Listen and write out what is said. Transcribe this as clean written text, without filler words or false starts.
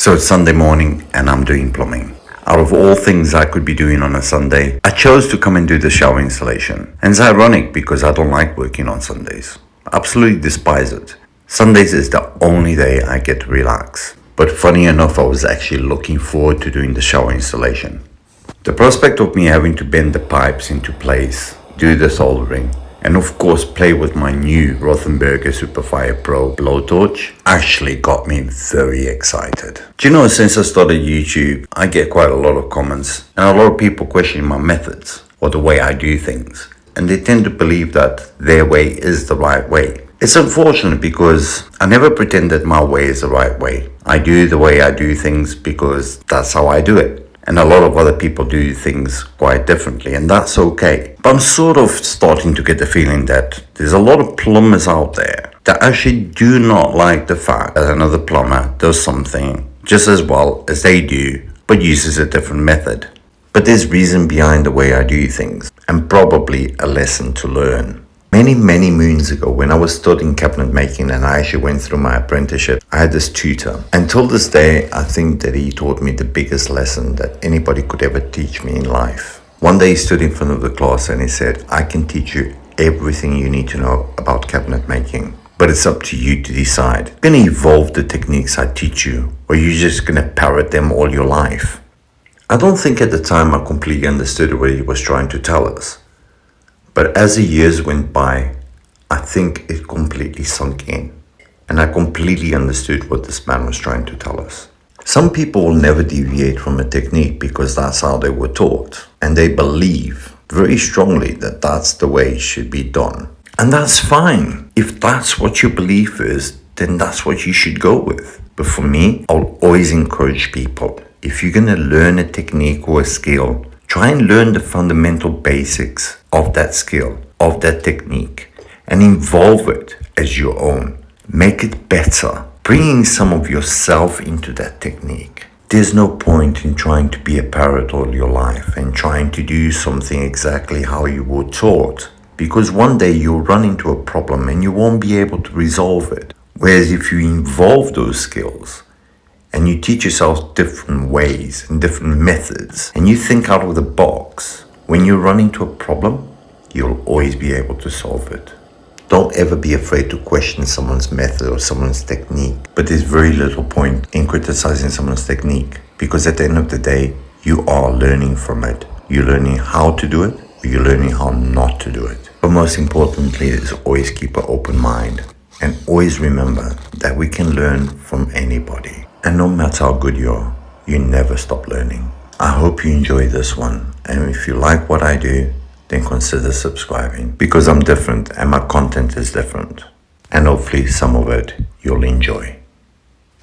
So it's Sunday morning and I'm doing plumbing. Out of all things I could be doing on a Sunday, I chose to come and do the shower installation. And it's ironic because I don't like working on Sundays. I absolutely despise it. Sundays is the only day I get to relax. But funny enough, I was actually looking forward to doing the shower installation. The prospect of me having to bend the pipes into place, do the soldering, and of course play with my new Rothenberger Superfire Pro blowtorch actually got me very excited. Do you know, since I started YouTube, I get quite a lot of comments and a lot of people questioning my methods or the way I do things. And they tend to believe that their way is the right way. It's unfortunate because I never pretended my way is the right way. I do the way I do things because that's how I do it. And a lot of other people do things quite differently, and that's okay. But I'm sort of starting to get the feeling that there's a lot of plumbers out there that actually do not like the fact that another plumber does something just as well as they do, but uses a different method. But there's reason behind the way I do things, and probably a lesson to learn. Many moons ago, when I was studying cabinet making and I actually went through my apprenticeship, I had this tutor. And till this day, I think that he taught me the biggest lesson that anybody could ever teach me in life. One day he stood in front of the class and he said, I can teach you everything you need to know about cabinet making, but it's up to you to decide. You're going to evolve the techniques I teach you, or you're just going to parrot them all your life. I don't think at the time I completely understood what he was trying to tell us. But as the years went by, I think it completely sunk in. And I completely understood what this man was trying to tell us. Some people will never deviate from a technique because that's how they were taught. And they believe very strongly that that's the way it should be done. And that's fine. If that's what your belief is, then that's what you should go with. But for me, I'll always encourage people. If you're going to learn a technique or a skill, try and learn the fundamental basics of that skill, of that technique, and evolve it as your own. Make it better, bringing some of yourself into that technique. There's no point in trying to be a parrot all your life and trying to do something exactly how you were taught, because one day you'll run into a problem and you won't be able to resolve it. Whereas if you evolve those skills, and you teach yourself different ways and different methods, and you think out of the box, when you run into a problem, you'll always be able to solve it. Don't ever be afraid to question someone's method or someone's technique. But there's very little point in criticizing someone's technique, because at the end of the day, you are learning from it. You're learning how to do it, or you're learning how not to do it. But most importantly is always keep an open mind, and always remember that we can learn from anybody. And no matter how good you are, you never stop learning. I hope you enjoy this one. And if you like what I do, then consider subscribing, because I'm different and my content is different. And hopefully some of it you'll enjoy.